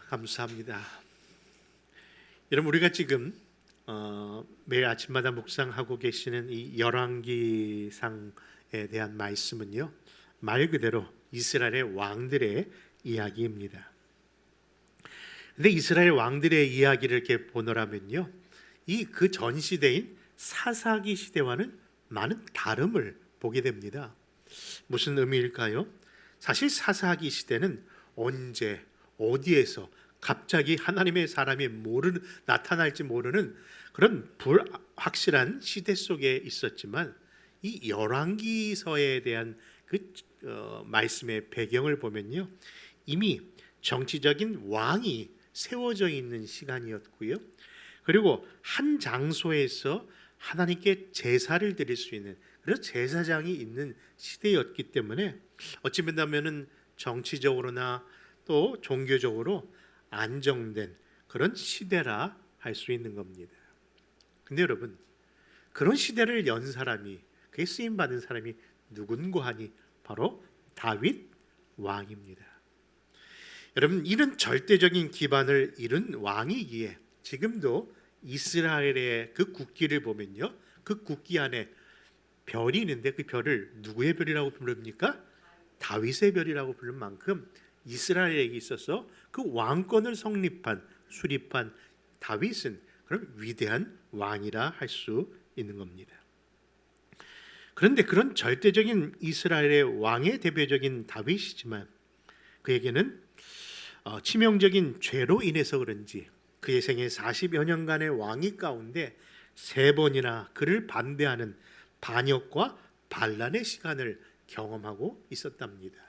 감사합니다. 여러분, 우리가 지금 매일 아침마다 묵상하고 계시는 이 열왕기상에 대한 말씀은요, 말 그대로 이스라엘의 왕들의 이야기입니다. 근데 이스라엘 왕들의 이야기를 이렇게 보노라면요, 이 그 전 시대인 사사기 시대와는 많은 다름을 보게 됩니다. 무슨 의미일까요? 사실 사사기 시대는 언제 어디에서 갑자기 하나님의 사람이 나타날지 모르는 그런 불확실한 시대 속에 있었지만, 이 열왕기서에 대한 그 말씀의 배경을 보면요, 이미 정치적인 왕이 세워져 있는 시간이었고요, 그리고 한 장소에서 하나님께 제사를 드릴 수 있는 그래서 제사장이 있는 시대였기 때문에 어찌 보면은 정치적으로나 또 종교적으로 안정된 그런 시대라 할 수 있는 겁니다. 근데 여러분, 그런 시대를 연 사람이, 그게 쓰임 받은 사람이 누군고 하니 바로 다윗 왕입니다. 여러분, 이런 절대적인 기반을 이룬 왕이기에 지금도 이스라엘의 그 국기를 보면요, 그 국기 안에 별이 있는데 그 별을 누구의 별이라고 부릅니까? 다윗의 별이라고 부를 만큼 이스라엘에게 있어서 그 왕권을 수립한 다윗은 그런 위대한 왕이라 할 수 있는 겁니다. 그런데 그런 절대적인 이스라엘의 왕의 대표적인 다윗이지만 그에게는 치명적인 죄로 인해서 그런지 그의 생애 40여 년간의 왕위 가운데 3번이나 그를 반대하는 반역과 반란의 시간을 경험하고 있었답니다.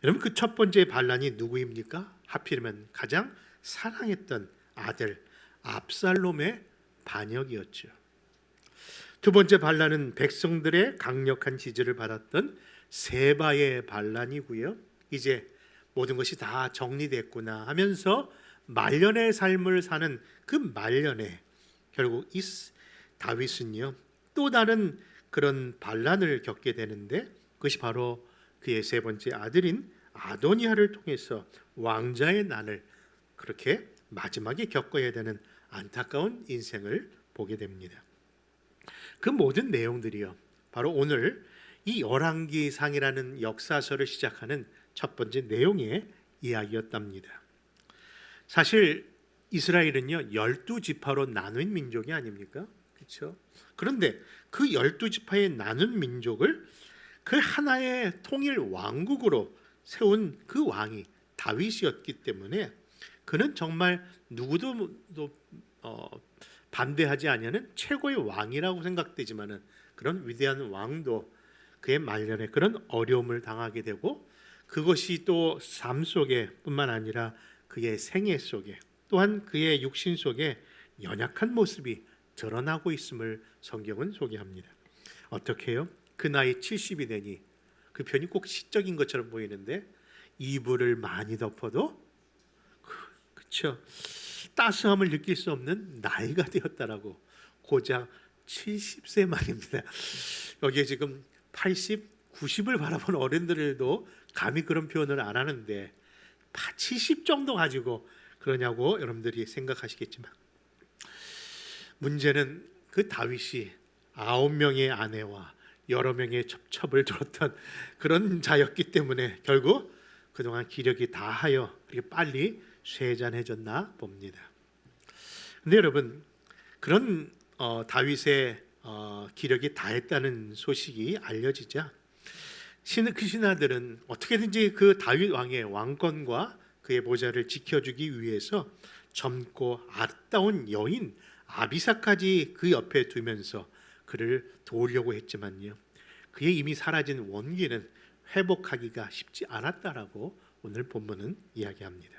여러분, 그 첫 번째 반란이 누구입니까? 하필이면 가장 사랑했던 아들 압살롬의 반역이었죠. 두 번째 반란은 백성들의 강력한 지지를 받았던 세바의 반란이고요, 이제 모든 것이 다 정리됐구나 하면서 말년의 삶을 사는 그 말년에 결국 이 다윗은요, 또 다른 그런 반란을 겪게 되는데 그것이 바로 그의 세 번째 아들인 아도니아를 통해서 왕자의 난을 그렇게 마지막에 겪어야 되는 안타까운 인생을 보게 됩니다. 그 모든 내용들이요, 바로 오늘 이 열왕기상이라는 역사서를 시작하는 첫 번째 내용의 이야기였답니다. 사실 이스라엘은요 12지파로 나눈 민족이 아닙니까? 그렇죠? 그런데 그 12지파의 나눈 민족을 그 하나의 통일 왕국으로 세운 그 왕이 다윗이었기 때문에 그는 정말 누구도 반대하지 아니하는 최고의 왕이라고 생각되지만은 그런 위대한 왕도 그의 말년에 그런 어려움을 당하게 되고, 그것이 또 삶 속에 뿐만 아니라 그의 생애 속에 또한 그의 육신 속에 연약한 모습이 드러나고 있음을 성경은 소개합니다. 어떻게 해요? 그 나이 70이 되니 그 편이 꼭 시적인 것처럼 보이는데 이불을 많이 덮어도 그렇죠, 따스함을 느낄 수 없는 나이가 되었다라고. 고작 70세 말입니다. 여기에 지금 80, 90을 바라본 어른들도 감히 그런 표현을 안 하는데 70 정도 가지고 그러냐고 여러분들이 생각하시겠지만, 문제는 그 다윗이 9명의 아내와 여러 명의 첩첩을 들었던 그런 자였기 때문에 결국 그동안 기력이 다하여 이렇게 빨리 쇠잔해졌나 봅니다. 근데 여러분, 그런 다윗의 기력이 다했다는 소식이 알려지자 그 신하들은 어떻게든지 그 다윗 왕의 왕권과 그의 보좌를 지켜주기 위해서 젊고 아름다운 여인 아비사까지 그 옆에 두면서 그를 도우려고 했지만요, 그의 이미 사라진 원기는 회복하기가 쉽지 않았다라고 오늘 본문은 이야기합니다.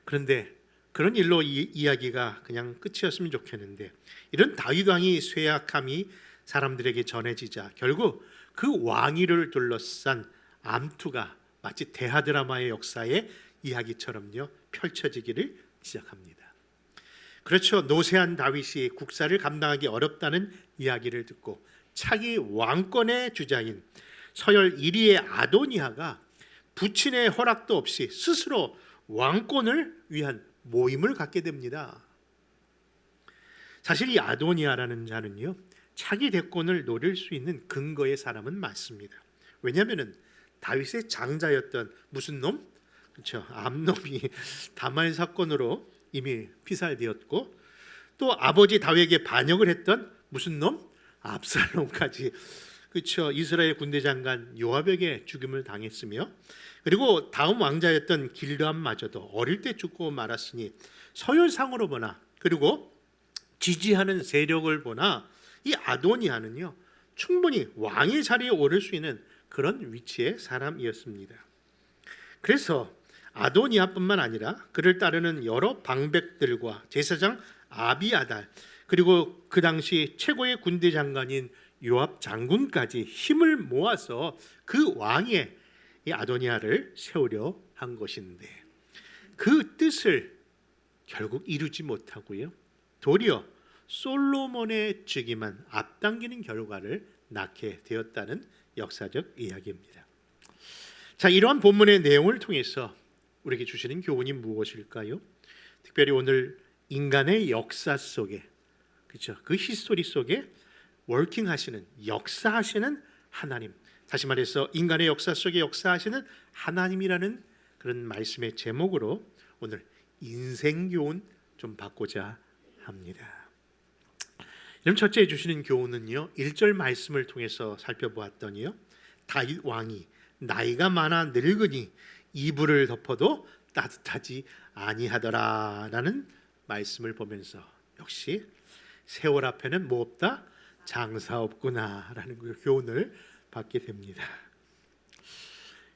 그런데 그런 일로 이야기가 그냥 끝이었으면 좋겠는데, 이런 다윗 왕이 쇠약함이 사람들에게 전해지자 결국 그 왕위를 둘러싼 암투가 마치 대하 드라마의 역사의 이야기처럼요 펼쳐지기를 시작합니다. 그렇죠, 노쇠한 다윗이 국사를 감당하기 어렵다는 이야기를 듣고 차기 왕권의 주자인 서열 1위의 아도니아가 부친의 허락도 없이 스스로 왕권을 위한 모임을 갖게 됩니다. 사실 이 아도니아라는 자는요, 차기 대권을 노릴 수 있는 근거의 사람은 맞습니다. 왜냐하면은 다윗의 장자였던 무슨 놈? 그렇죠. 암놈이 다말 사건으로 이미 피살되었고, 또 아버지 다윗에게 반역을 했던 무슨 놈? 압살롬까지, 그렇죠. 이스라엘 군대 장관 요압에게 죽임을 당했으며, 그리고 다음 왕자였던 길르암마저도 어릴 때 죽고 말았으니 서열상으로 보나, 그리고 지지하는 세력을 보나 이 아도니아는요, 충분히 왕의 자리에 오를 수 있는 그런 위치의 사람이었습니다. 그래서 아도니아뿐만 아니라 그를 따르는 여러 방백들과 제사장 아비아달, 그리고 그 당시 최고의 군대 장관인 요압 장군까지 힘을 모아서 그 왕의 이 아도니아를 세우려 한 것인데, 그 뜻을 결국 이루지 못하고요, 도리어 솔로몬의 즉위만 앞당기는 결과를 낳게 되었다는 역사적 이야기입니다. 자, 이러한 본문의 내용을 통해서 우리에게 주시는 교훈이 무엇일까요? 특별히 오늘 인간의 역사 속에, 그렇죠, 그 히스토리 속에 워킹하시는, 역사하시는 하나님, 다시 말해서 인간의 역사 속에 역사하시는 하나님이라는 그런 말씀의 제목으로 오늘 인생 교훈 좀 받고자 합니다. 그럼 첫째 주시는 교훈은요, 1절 말씀을 통해서 살펴보았더니요, 다윗 왕이 나이가 많아 늙으니 이불을 덮어도 따뜻하지 아니하더라라는 말씀을 보면서 역시 세월 앞에는 뭐 없다? 장사 없구나라는 그 교훈을 받게 됩니다.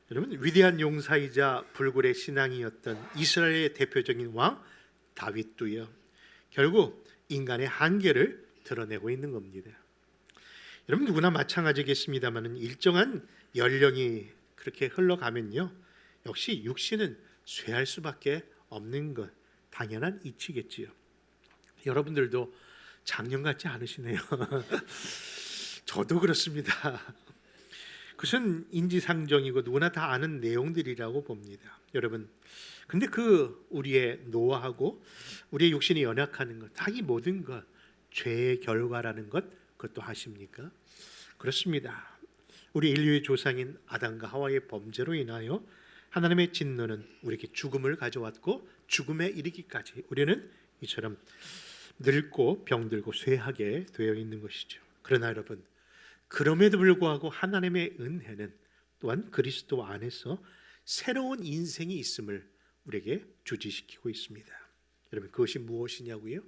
여러분, 위대한 용사이자 불굴의 신앙이었던 이스라엘의 대표적인 왕 다윗도요, 결국 인간의 한계를 드러내고 있는 겁니다. 여러분, 누구나 마찬가지겠습니다만 일정한 연령이 그렇게 흘러가면요, 역시 육신은 쇠할 수밖에 없는 것 당연한 이치겠지요. 여러분들도 작년 같지 않으시네요. 저도 그렇습니다. 그것은 인지상정이고 누구나 다 아는 내용들이라고 봅니다. 여러분, 근데 그 우리의 노화하고 우리의 육신이 연약하는 것, 다 이 모든 것 죄의 결과라는 것, 그것도 아십니까? 그렇습니다. 우리 인류의 조상인 아담과 하와의 범죄로 인하여 하나님의 진노는 우리에게 죽음을 가져왔고, 죽음에 이르기까지 우리는 이처럼 늙고 병들고 쇠하게 되어 있는 것이죠. 그러나 여러분, 그럼에도 불구하고 하나님의 은혜는 또한 그리스도 안에서 새로운 인생이 있음을 우리에게 주지시키고 있습니다. 여러분, 그것이 무엇이냐고요?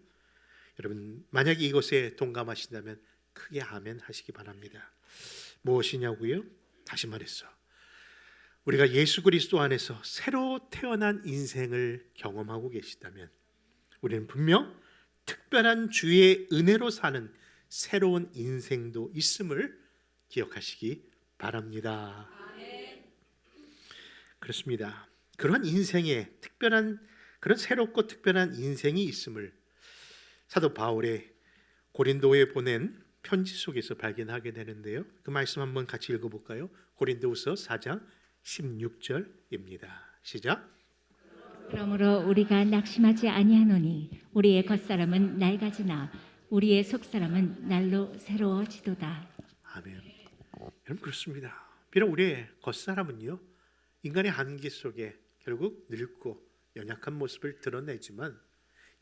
여러분, 만약에 이것에 동감하신다면 크게 아멘 하시기 바랍니다. 무엇이냐고요? 다시 말해서 우리가 예수 그리스도 안에서 새로 태어난 인생을 경험하고 계시다면 우리는 분명 특별한 주의 은혜로 사는 새로운 인생도 있음을 기억하시기 바랍니다. 그렇습니다. 그런 인생에 특별한, 그런 새롭고 특별한 인생이 있음을 사도 바울의 고린도에 보낸 편지 속에서 발견하게 되는데요, 그 말씀 한번 같이 읽어볼까요? 고린도후서 4장 16절입니다. 시작. 그러므로 우리가 낙심하지 아니하노니 우리의 겉사람은 낡아지나 우리의 속사람은 날로 새로워지도다. 아멘. 여러분, 그렇습니다. 비록 우리의 겉사람은요, 인간의 한계 속에 결국 늙고 연약한 모습을 드러내지만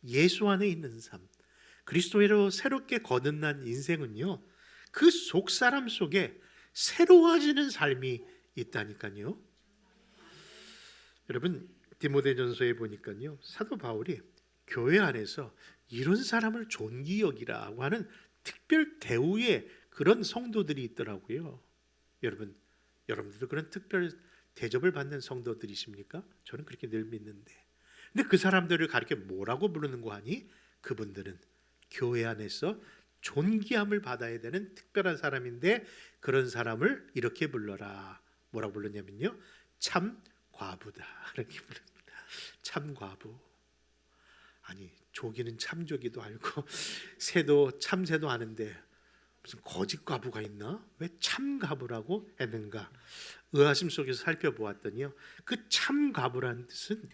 예수 안에 있는 삶, 그리스도로 새롭게 거듭난 인생은요, 그 속사람 속에 새로워지는 삶이 있다니까요. 여러분, 디모데전서에 보니까요, 사도 바울이 교회 안에서 이런 사람을 존귀 여기라고 하는 특별 대우의 그런 성도들이 있더라고요. 여러분, 여러분들도 그런 특별 대접을 받는 성도들이십니까? 저는 그렇게 늘 믿는데, 근데 그 사람들을 가르쳐 뭐라고 부르는 거 하니? 그분들은 교회 안에서 존귀함을 받아야 되는 특별한 사람인데, 그런 사람을 이렇게 불러라. 뭐라고 불렀냐면요, 참 과부다, 이렇게 부릅니다. 참 과부. 아니, 조기는 참조기도 알고 새도 참새도 아는데 무슨 거짓 과부가 있나? 왜 참 과부라고 했는가? 의아심 속에서 살펴보았더니요, 그 참 과부라는 뜻은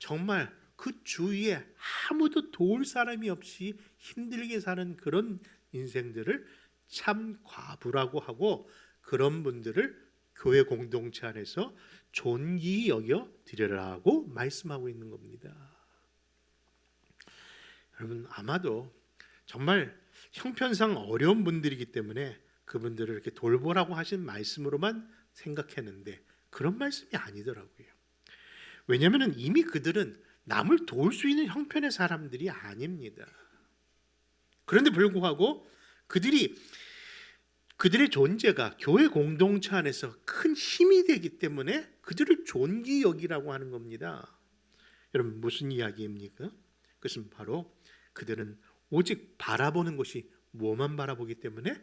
정말 그 주위에 아무도 도울 사람이 없이 힘들게 사는 그런 인생들을 참 과부라고 하고, 그런 분들을 교회 공동체 안에서 존귀히 여겨 드리라고 말씀하고 있는 겁니다. 여러분, 아마도 정말 형편상 어려운 분들이기 때문에 그분들을 이렇게 돌보라고 하신 말씀으로만 생각했는데 그런 말씀이 아니더라고요. 왜냐하면 이미 그들은 남을 도울 수 있는 형편의 사람들이 아닙니다. 그런데 불구하고 그들의 존재가 교회 공동체 안에서 큰 힘이 되기 때문에 그들을 존귀히 여기라고 하는 겁니다. 여러분, 무슨 이야기입니까? 그것은 바로 그들은 오직 바라보는 것이 뭐만 바라보기 때문에?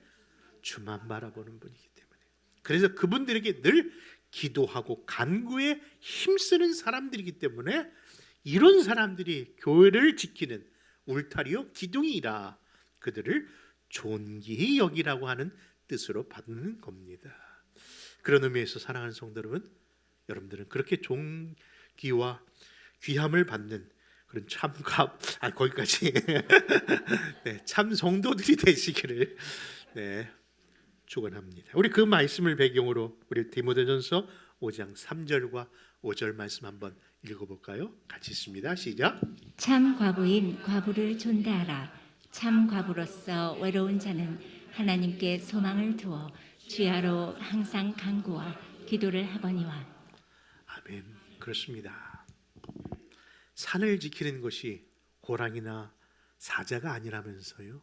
주만 바라보는 분이기 때문에. 그래서 그분들에게 늘 기도하고 간구에 힘쓰는 사람들이기 때문에 이런 사람들이 교회를 지키는 울타리요 기둥이라 그들을 존귀히 여기라고 하는 뜻으로 받는 겁니다. 그런 의미에서 사랑하는 성도 여러분, 여러분들은 그렇게 존귀와 귀함을 받는 그런 거기까지 네, 참 성도들이 되시기를 축원합니다. 우리 그 말씀을 배경으로 우리 디모데전서 5장 3절과 5절 말씀 한번 읽어볼까요? 같이 있습니다. 시작. 참 과부인 과부를 존대하라. 참 과부로서 외로운 자는 하나님께 소망을 두어 주야로 항상 간구와 기도를 하거니와. 아멘. 그렇습니다. 산을 지키는 것이 호랑이나 사자가 아니라면서요.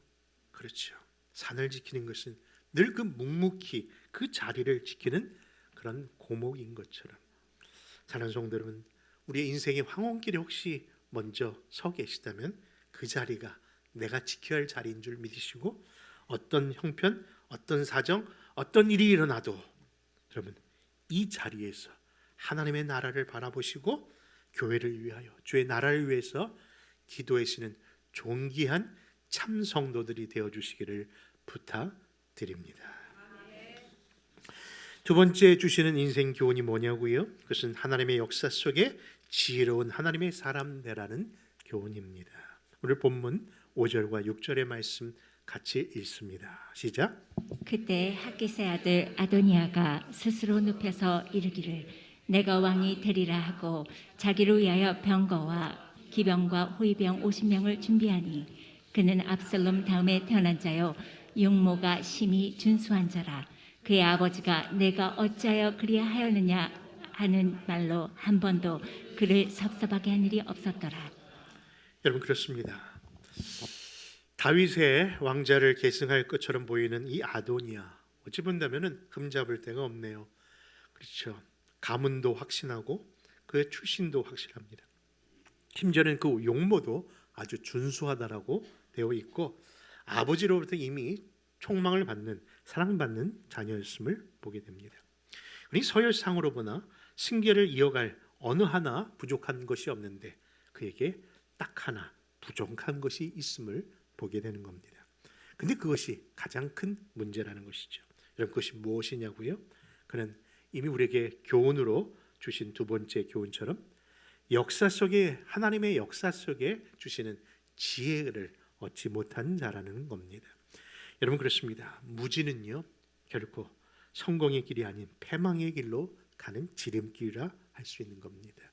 그렇죠. 산을 지키는 것은 늘 그 묵묵히 그 자리를 지키는 그런 고목인 것처럼, 사랑하는 성도 여러분, 우리의 인생의 황혼길에 혹시 먼저 서 계시다면 그 자리가 내가 지켜야 할 자리인 줄 믿으시고, 어떤 형편, 어떤 사정, 어떤 일이 일어나도 여러분 이 자리에서 하나님의 나라를 바라보시고 교회를 위하여 주의 나라를 위해서 기도하시는 존귀한 참 성도들이 되어주시기를 부탁드립니다. 두 번째 주시는 인생 교훈이 뭐냐고요? 그것은 하나님의 역사 속에 지혜로운 하나님의 사람 되라는 교훈입니다. 오늘 본문 5절과 6절의 말씀 같이 읽습니다. 시작. 그때 학기세 아들 아도니아가 스스로 눕혀서 이르기를 내가 왕이 되리라 하고 자기를 위하여 병거와 기병과 호위병 50명을 준비하니 그는 압살롬 다음에 태어난 자요 육모가 심히 준수한 자라. 그의 아버지가 내가 어찌하여 그리하였느냐 하는 말로 한 번도 그를 섭섭하게 한 일이 없었더라. 여러분, 그렇습니다. 다윗의 왕자를 계승할 것처럼 보이는 이 아도니아, 어찌 본다면은 흠잡을 데가 없네요. 그렇죠. 가문도 확신하고 그의 출신도 확실합니다. 심지어는 그 용모도 아주 준수하다라고 되어 있고 아버지로부터 이미 총망을 받는, 사랑받는 자녀였음을 보게 됩니다. 우리 서열상으로 보나 승계를 이어갈 어느 하나 부족한 것이 없는데 그에게 딱 하나 부족한 것이 있음을 보게 되는 겁니다. 근데 그것이 가장 큰 문제라는 것이죠. 여러분, 그것이 무엇이냐고요? 그는 이미 우리에게 교훈으로 주신 두 번째 교훈처럼 역사 속에, 하나님의 역사 속에 주시는 지혜를 얻지 못한 자라는 겁니다. 여러분, 그렇습니다. 무지는요 결코 성공의 길이 아닌 패망의 길로 가는 지름길이라 할 수 있는 겁니다.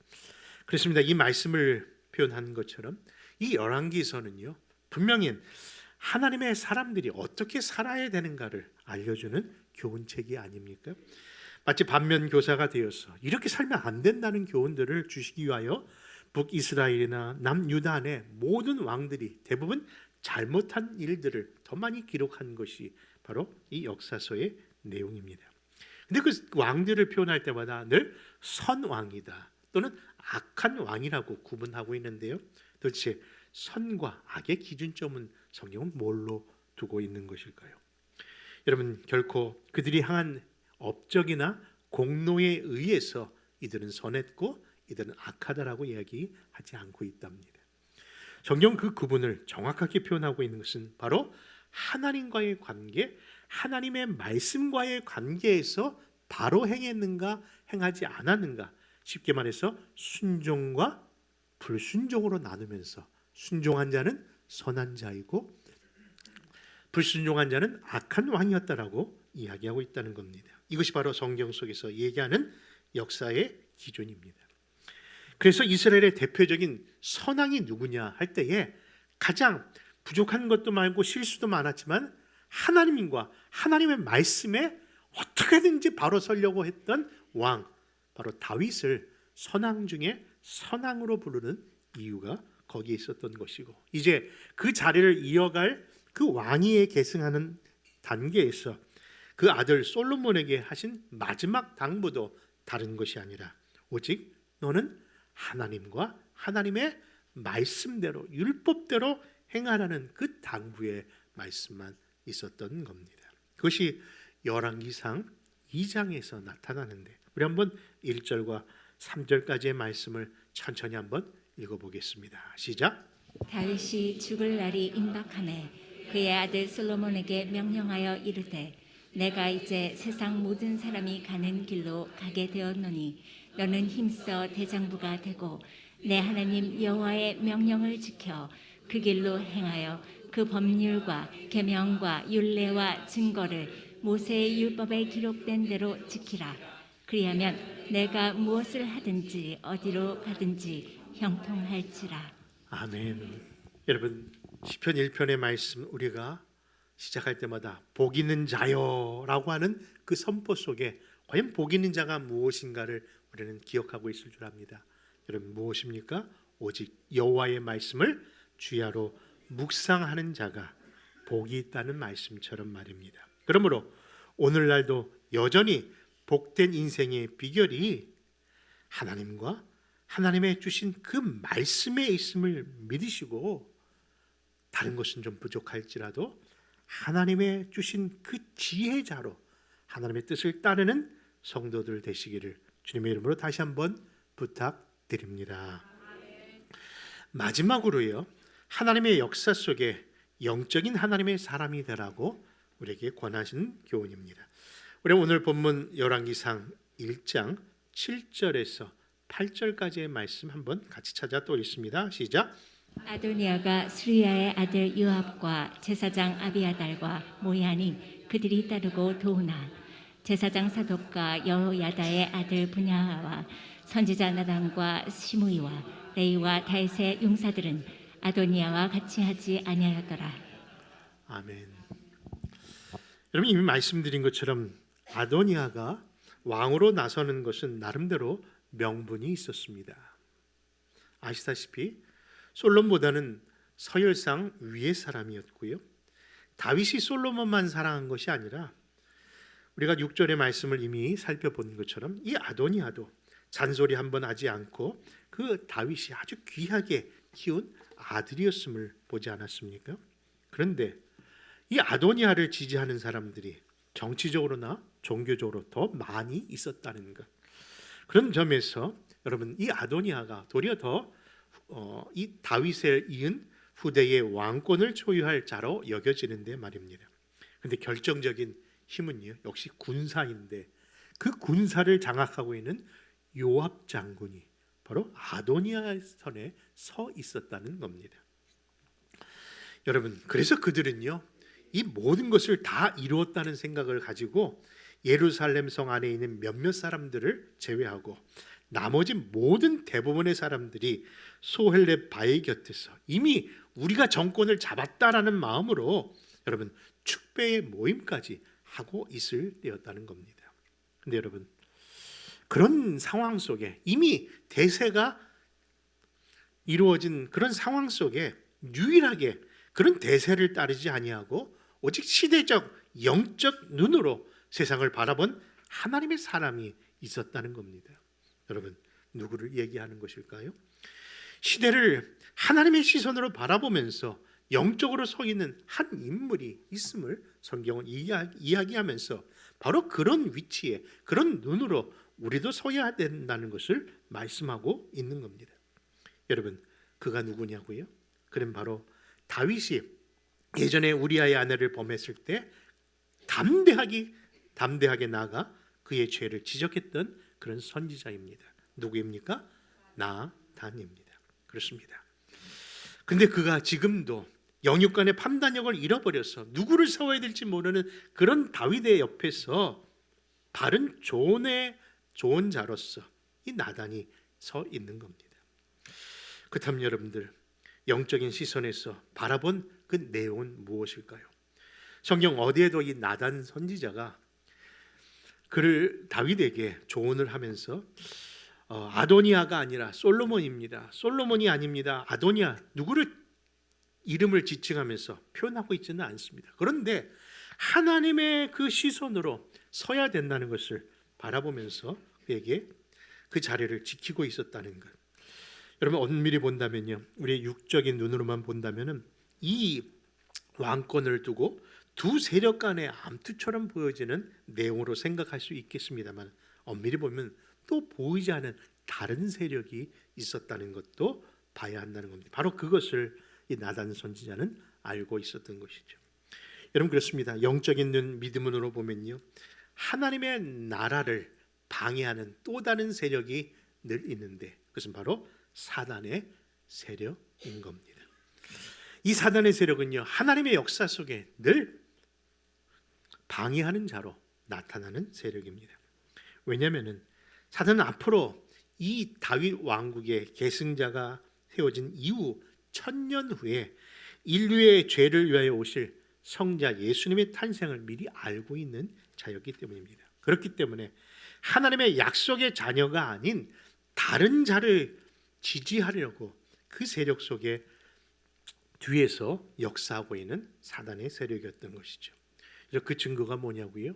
그렇습니다. 이 말씀을 표현한 것처럼 이 열왕기서는요 분명히 하나님의 사람들이 어떻게 살아야 되는가를 알려주는 교훈책이 아닙니까? 마치 반면교사가 되어서 이렇게 살면 안 된다는 교훈들을 주시기 위하여 북이스라엘이나 남유다 안에 모든 왕들이 대부분 잘못한 일들을 더 많이 기록한 것이 바로 이 역사서의 내용입니다. 근데 그 왕들을 표현할 때마다 늘 선왕이다 또는 악한 왕이라고 구분하고 있는데요. 도대체 선과 악의 기준점은 성경은 뭘로 두고 있는 것일까요? 여러분, 결코 그들이 향한 업적이나 공로에 의해서 이들은 선했고 이들은 악하다라고 이야기하지 않고 있답니다. 성경 그 구분을 정확하게 표현하고 있는 것은 바로 하나님과의 관계, 하나님의 말씀과의 관계에서 바로 행했는가 행하지 않았는가, 쉽게 말해서 순종과 불순종으로 나누면서 순종한 자는 선한 자이고 불순종한 자는 악한 왕이었다라고 이야기하고 있다는 겁니다. 이것이 바로 성경 속에서 얘기하는 역사의 기준입니다. 그래서 이스라엘의 대표적인 선왕이 누구냐 할 때에 가장 부족한 것도 많고 실수도 많았지만 하나님과 하나님의 말씀에 어떻게든지 바로 서려고 했던 왕, 바로 다윗을 선왕 중에 선왕으로 부르는 이유가 거기에 있었던 것이고, 이제 그 자리를 이어갈 그 왕위에 계승하는 단계에서 그 아들 솔로몬에게 하신 마지막 당부도 다른 것이 아니라 오직 너는 하나님과 하나님의 말씀대로 율법대로 행하라는 그 당부의 말씀만 있었던 겁니다. 그것이 열왕기상 2장에서 나타나는데 우리 한번 1절과 3절까지의 말씀을 천천히 한번 읽어보겠습니다. 시작. 다윗이 죽을 날이 임박하매 그의 아들 솔로몬에게 명령하여 이르되 내가 이제 세상 모든 사람이 가는 길로 가게 되었노니 너는 힘써 대장부가 되고 내 하나님 여호와의 명령을 지켜 그 길로 행하여 그 법률과 계명과 율례와 증거를 모세의 율법에 기록된 대로 지키라. 그리하면 내가 무엇을 하든지 어디로 가든지 형통할지라. 아멘. 여러분 시편 1편의 말씀 우리가 시작할 때마다 복 있는 자요라고 하는 그 선포 속에 과연 복 있는 자가 무엇인가를 우리는 기억하고 있을 줄 압니다. 여러분 무엇입니까? 오직 여호와의 말씀을 주야로 묵상하는 자가 복이 있다는 말씀처럼 말입니다. 그러므로 오늘날도 여전히 복된 인생의 비결이 하나님과 하나님의 주신 그 말씀에 있음을 믿으시고 다른 것은 좀 부족할지라도 하나님의 주신 그 지혜자로 하나님의 뜻을 따르는 성도들 되시기를 주님의 이름으로 다시 한번 부탁드립니다. 마지막으로요, 하나님의 역사 속에 영적인 하나님의 사람이 되라고 우리에게 권하신 교훈입니다. 우리 오늘 본문 열왕기상 1장 7절에서 8절까지의 말씀 한번 같이 찾아 또 읽습니다. 시작. 아도니아가 스루야의 아들 요압과 제사장 아비아달과 모야니 그들이 따르고 도우나 제사장 사독과 여호야다의 아들 분야와 선지자 나단과 시므이와 레이와 다윗의 용사들은 아도니아와 같이 하지 아니하였더라. 아멘. 여러분 이미 말씀드린 것처럼 아도니아가 왕으로 나서는 것은 나름대로 명분이 있었습니다. 아시다시피 솔로몬보다는 서열상 위의 사람이었고요. 다윗이 솔로몬만 사랑한 것이 아니라 우리가 6절의 말씀을 이미 살펴본 것처럼 이 아도니아도 잔소리 한번 하지 않고 그 다윗이 아주 귀하게 키운 아들이었음을 보지 않았습니까? 그런데 이 아도니아를 지지하는 사람들이 정치적으로나 종교적으로 더 많이 있었다는 것. 그런 점에서 여러분 이 아도니아가 도리어 더 이 다윗에 이은 후대의 왕권을 소유할 자로 여겨지는데 말입니다. 그런데 결정적인 힘은요 역시 군사인데 그 군사를 장악하고 있는 요압 장군이 바로 아도니아 선에 서 있었다는 겁니다. 여러분 그래서 그들은요 이 모든 것을 다 이루었다는 생각을 가지고 예루살렘 성 안에 있는 몇몇 사람들을 제외하고 나머지 모든 대부분의 사람들이 소헬렙 바위 곁에서 이미 우리가 정권을 잡았다라는 마음으로 여러분 축배의 모임까지 하고 있을 때였다는 겁니다. 근데 여러분 그런 상황 속에 이미 대세가 이루어진 그런 상황 속에 유일하게 그런 대세를 따르지 아니하고 오직 시대적 영적 눈으로 세상을 바라본 하나님의 사람이 있었다는 겁니다. 여러분 누구를 얘기하는 것일까요? 시대를 하나님의 시선으로 바라보면서 영적으로 서 있는 한 인물이 있음을 성경은 이야기하면서 바로 그런 위치에 그런 눈으로 우리도 서야 된다는 것을 말씀하고 있는 겁니다. 여러분 그가 누구냐고요? 그는 바로 다윗이 예전에 우리아의 아내를 범했을 때 담대하게 나아가 그의 죄를 지적했던 그런 선지자입니다. 누구입니까? 나단입니다. 그렇습니다. 근데 그가 지금도 영육간의 판단력을 잃어버려서 누구를 세워야 될지 모르는 그런 다윗의 옆에서 바른 좋은 자로서 이 나단이 서 있는 겁니다. 그렇다면 여러분들, 영적인 시선에서 바라본 그 내용은 무엇일까요? 성경 어디에도 이 나단 선지자가 그를 다윗에게 조언을 하면서 아도니아가 아니라 솔로몬입니다. 솔로몬이 아닙니다. 아도니아, 누구를 이름을 지칭하면서 표현하고 있지는 않습니다. 그런데 하나님의 그 시선으로 서야 된다는 것을 바라보면서 그에게 그 자리를 지키고 있었다는 것. 여러분, 엄밀히 본다면요, 우리의 육적인 눈으로만 본다면은 이 왕권을 두고 두 세력 간의 암투처럼 보여지는 내용으로 생각할 수 있겠습니다만, 엄밀히 보면 또 보이지 않은 다른 세력이 있었다는 것도 봐야 한다는 겁니다. 바로 그것을 이 나단 선지자는 알고 있었던 것이죠. 여러분, 그렇습니다. 영적인 눈, 믿음으로 보면요, 하나님의 나라를 방해하는 또 다른 세력이 늘 있는데, 그것은 바로 사단의 세력인 겁니다. 이 사단의 세력은요, 하나님의 역사 속에 늘 방해하는 자로 나타나는 세력입니다. 왜냐하면 사단은 앞으로 이 다윗 왕국의 계승자가 세워진 이후 1000년 후에 인류의 죄를 위하여 오실 성자 예수님의 탄생을 미리 알고 있는 자였기 때문입니다. 그렇기 때문에 하나님의 약속의 자녀가 아닌 다른 자를 지지하려고 그 세력 속에 뒤에서 역사하고 있는 사단의 세력이었던 것이죠. 그 증거가 뭐냐고요?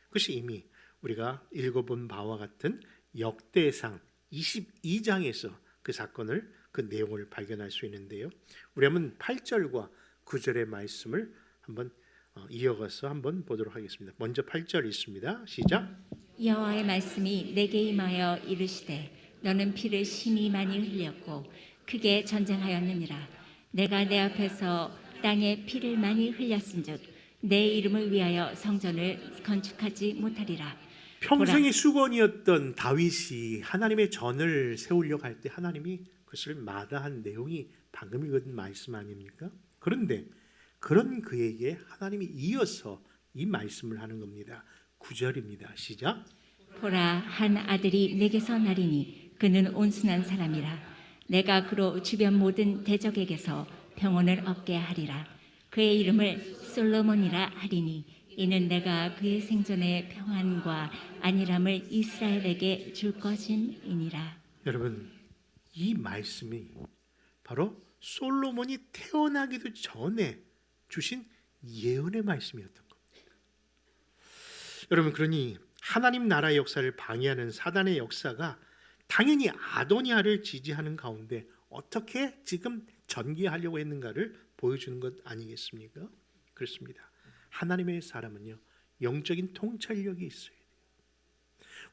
그것이 이미 우리가 읽어본 바와 같은 역대상 22장에서 그 사건을, 그 내용을 발견할 수 있는데요. 우리 한번 8절과 9절의 말씀을 한번 이어가서 한번 보도록 하겠습니다. 먼저 8절 있습니다. 시작. 여호와의 말씀이 내게 임하여 이르시되 너는 피를 심히 많이 흘렸고 크게 전쟁하였느니라. 내가 내 앞에서 땅에 피를 많이 흘렸은즉 내 이름을 위하여 성전을 건축하지 못하리라. 평생의 수건이었던 다윗이 하나님의 전을 세우려고 할 때 하나님이 그것을 마다한 내용이 방금 읽은 말씀 아닙니까? 그런데 그런 그에게 하나님이 이어서 이 말씀을 하는 겁니다. 9절입니다. 시작. 보라, 한 아들이 내게서 나리니 그는 온순한 사람이라. 내가 그로 주변 모든 대적에게서 평온을 얻게 하리라. 그의 이름을 솔로몬이라 하리니 이는 내가 그의 생전의 평안과 안일함을 이스라엘에게 줄 것임이니라. 여러분, 이 말씀이 바로 솔로몬이 태어나기도 전에 주신 예언의 말씀이었던 겁니다. 여러분, 그러니 하나님 나라의 역사를 방해하는 사단의 역사가 당연히 아도니아를 지지하는 가운데 어떻게 지금 전개하려고 했는가를 보여주는 것 아니겠습니까? 그렇습니다. 하나님의 사람은요, 영적인 통찰력이 있어야 돼요.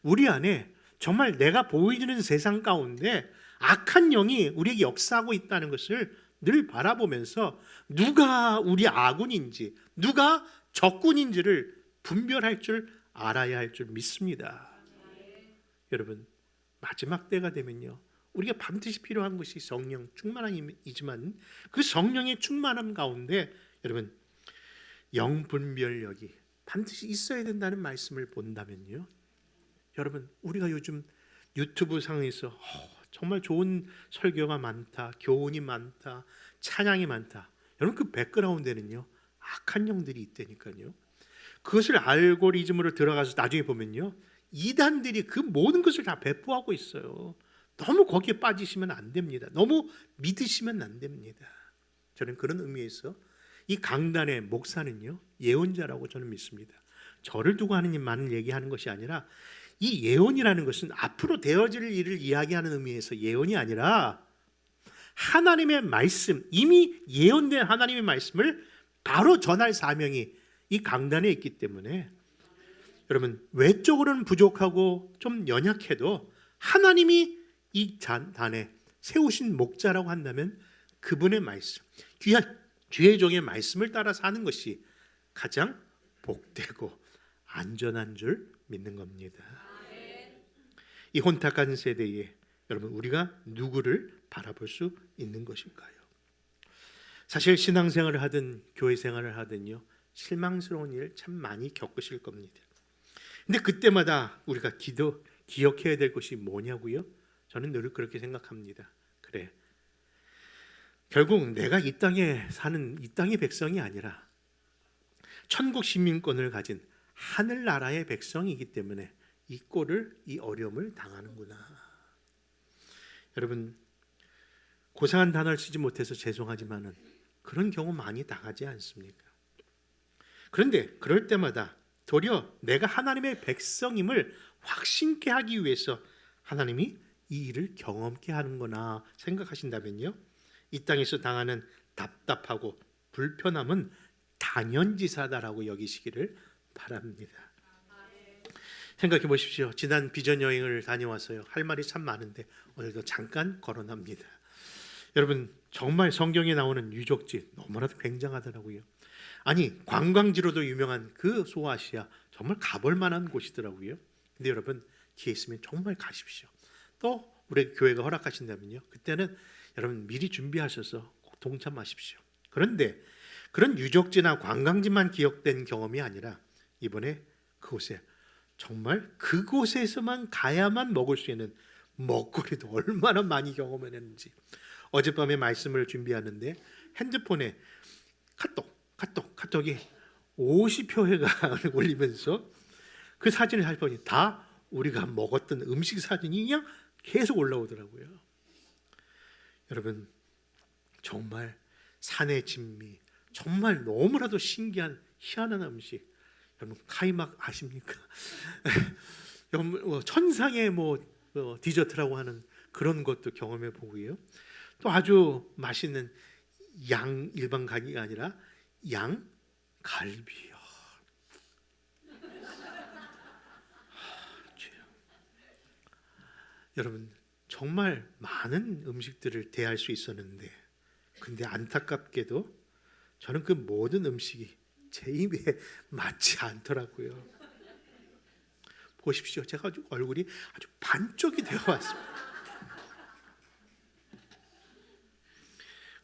우리 안에 정말 내가 보여주는 세상 가운데 악한 영이 우리에게 역사하고 있다는 것을 늘 바라보면서 누가 우리 아군인지 누가 적군인지를 분별할 줄 알아야 할 줄 믿습니다. 여러분, 마지막 때가 되면요, 우리가 반드시 필요한 것이 성령 충만함이지만 그 성령의 충만함 가운데 여러분, 영분별력이 반드시 있어야 된다는 말씀을 본다면요, 여러분, 우리가 요즘 유튜브 상에서 정말 좋은 설교가 많다, 교훈이 많다, 찬양이 많다. 여러분, 그 백그라운드에는요 악한 영들이 있다니까요. 그것을 알고리즘으로 들어가서 나중에 보면요, 이단들이 그 모든 것을 다 배포하고 있어요. 너무 거기에 빠지시면 안 됩니다. 너무 믿으시면 안 됩니다. 저는 그런 의미에서 이 강단의 목사는요, 예언자라고 저는 믿습니다. 저를 두고 하느님만을 얘기하는 것이 아니라 이 예언이라는 것은 앞으로 되어질 일을 이야기하는 의미에서 예언이 아니라 하나님의 말씀, 이미 예언된 하나님의 말씀을 바로 전할 사명이 이 강단에 있기 때문에 여러분, 외적으로는 부족하고 좀 연약해도 하나님이 이 단에 세우신 목자라고 한다면 그분의 말씀, 귀의 종의 말씀을 따라 사는 것이 가장 복되고 안전한 줄 믿는 겁니다. 이 혼탁한 세대에 여러분, 우리가 누구를 바라볼 수 있는 것일까요? 사실 신앙생활을 하든 교회 생활을 하든요, 실망스러운 일 참 많이 겪으실 겁니다. 근데 그때마다 우리가 기억해야 될 것이 뭐냐고요? 저는 늘 그렇게 생각합니다. 그래, 결국 내가 이 땅에 사는 이 땅의 백성이 아니라 천국 시민권을 가진 하늘나라의 백성이기 때문에 이 꼴을, 이 어려움을 당하는구나. 여러분, 고상한 단어를 쓰지 못해서 죄송하지만은 그런 경우 많이 당하지 않습니까? 그런데 그럴 때마다 도리어 내가 하나님의 백성임을 확신케 하기 위해서 하나님이 이 일을 경험케 하는구나 생각하신다면요, 이 땅에서 당하는 답답하고 불편함은 당연지사다라고 여기시기를 바랍니다. 생각해 보십시오. 지난 비전 여행을 다녀와서요, 할 말이 참 많은데 오늘도 잠깐 거론합니다. 여러분, 정말 성경에 나오는 유적지 너무나도 굉장하더라고요. 아니, 관광지로도 유명한 그 소아시아, 정말 가볼 만한 곳이더라고요. 근데 여러분, 기회 있으면 정말 가십시오. 또 우리 교회가 허락하신다면요, 그때는 여러분 미리 준비하셔서 꼭 동참하십시오. 그런데 그런 유적지나 관광지만 기억된 경험이 아니라 이번에 그곳에, 정말 그곳에서만 가야만 먹을 수 있는 먹거리도 얼마나 많이 경험했는지. 어젯밤에 말씀을 준비하는데 핸드폰에 카톡이 50표회가 올리면서 그 사진을 살펴보니 다 우리가 먹었던 음식 사진이 그냥 계속 올라오더라고요. 여러분, 정말 산의 진미, 정말 너무나도 신기한 희한한 음식. 여러분, 카이막 아십니까? 천상의 디저트라고 하는 그런 것도 경험해 보고요. 또 아주 맛있는 양, 일반 가게가 아니라 양갈비요. 여러분, 정말 많은 음식들을 대할 수 있었는데, 근데 안타깝게도 저는 그 모든 음식이 제 입에 맞지 않더라고요. 보십시오, 제가 얼굴이 아주 반쪽이 되어 왔습니다.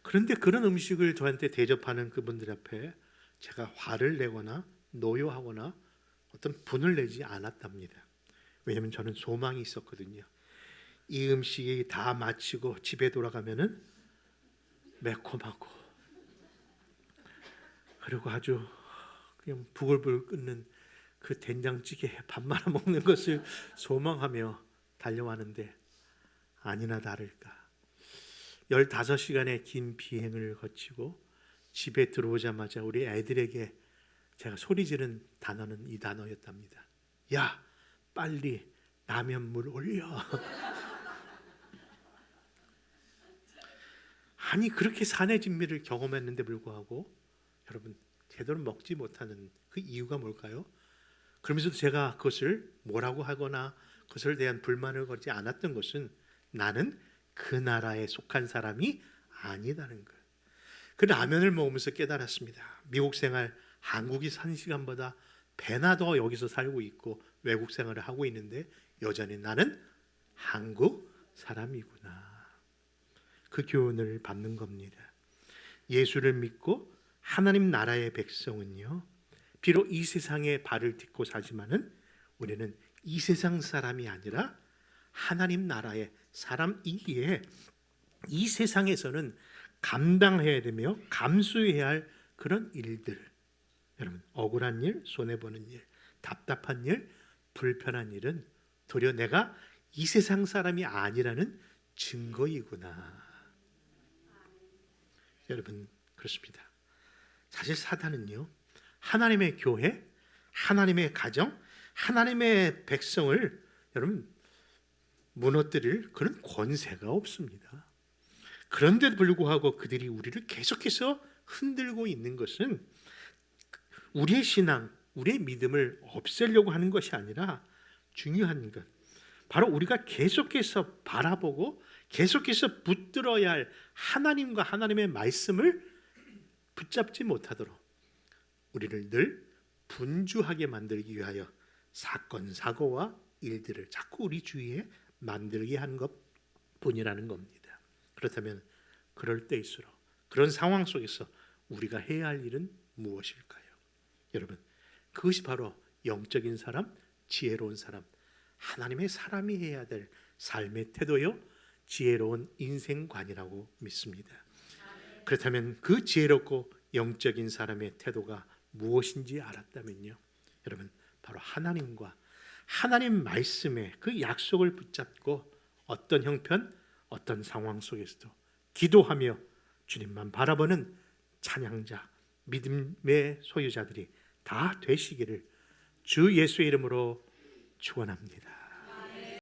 그런데 그런 음식을 저한테 대접하는 그분들 앞에 제가 화를 내거나 노여하거나 어떤 분을 내지 않았답니다. 왜냐하면 저는 소망이 있었거든요. 이 음식이 다 마치고 집에 돌아가면은 매콤하고, 그리고 아주 그냥 부글부글 끓는 그 된장찌개에 밥 말아 먹는 것을 소망하며 달려왔는데, 아니나 다를까 15시간의 긴 비행을 거치고 집에 들어오자마자 우리 애들에게 제가 소리 지른 단어는 이 단어였답니다. 야, 빨리 라면물 올려. 아니, 그렇게 산의 진미를 경험했는데 불구하고 여러분, 제대로 먹지 못하는 그 이유가 뭘까요? 그러면서도 제가 그것을 뭐라고 하거나 그것에 대한 불만을 걸지 않았던 것은 나는 그 나라에 속한 사람이 아니다는 것. 그 라면을 먹으면서 깨달았습니다. 미국 생활, 한국이 산 시간보다 배나 더 여기서 살고 있고 외국 생활을 하고 있는데 여전히 나는 한국 사람이구나. 그 교훈을 받는 겁니다. 예수를 믿고 하나님 나라의 백성은요, 비록 이 세상에 발을 딛고 사지만은 우리는 이 세상 사람이 아니라 하나님 나라의 사람이기에 이 세상에서는 감당해야 되며 감수해야 할 그런 일들, 여러분, 억울한 일, 손해보는 일, 답답한 일, 불편한 일은 도리어 내가 이 세상 사람이 아니라는 증거이구나. 여러분, 그렇습니다. 사실 사단은요, 하나님의 교회, 하나님의 가정, 하나님의 백성을 여러분 무너뜨릴 그런 권세가 없습니다. 그런데도 불구하고 그들이 우리를 계속해서 흔들고 있는 것은 우리의 신앙, 우리의 믿음을 없애려고 하는 것이 아니라 중요한 것, 바로 우리가 계속해서 바라보고 계속해서 붙들어야 할 하나님과 하나님의 말씀을 붙잡지 못하도록 우리를 늘 분주하게 만들기 위하여 사건, 사고와 일들을 자꾸 우리 주위에 만들게 하는 것, 뿐이라는 겁니다. 그렇다면 그럴 때일수록 그런 상황 속에서 우리가 해야 할 일은 무엇일까요? 여러분, 그것이 바로 영적인 사람, 지혜로운 사람, 하나님의 사람이 해야 될 삶의 태도요, 지혜로운 인생관이라고 믿습니다. 그렇다면 그 지혜롭고 영적인 사람의 태도가 무엇인지 알았다면요, 여러분, 바로 하나님과 하나님 말씀의 그 약속을 붙잡고 어떤 형편, 어떤 상황 속에서도 기도하며 주님만 바라보는 찬양자, 믿음의 소유자들이 다 되시기를 주 예수의 이름으로 축원합니다.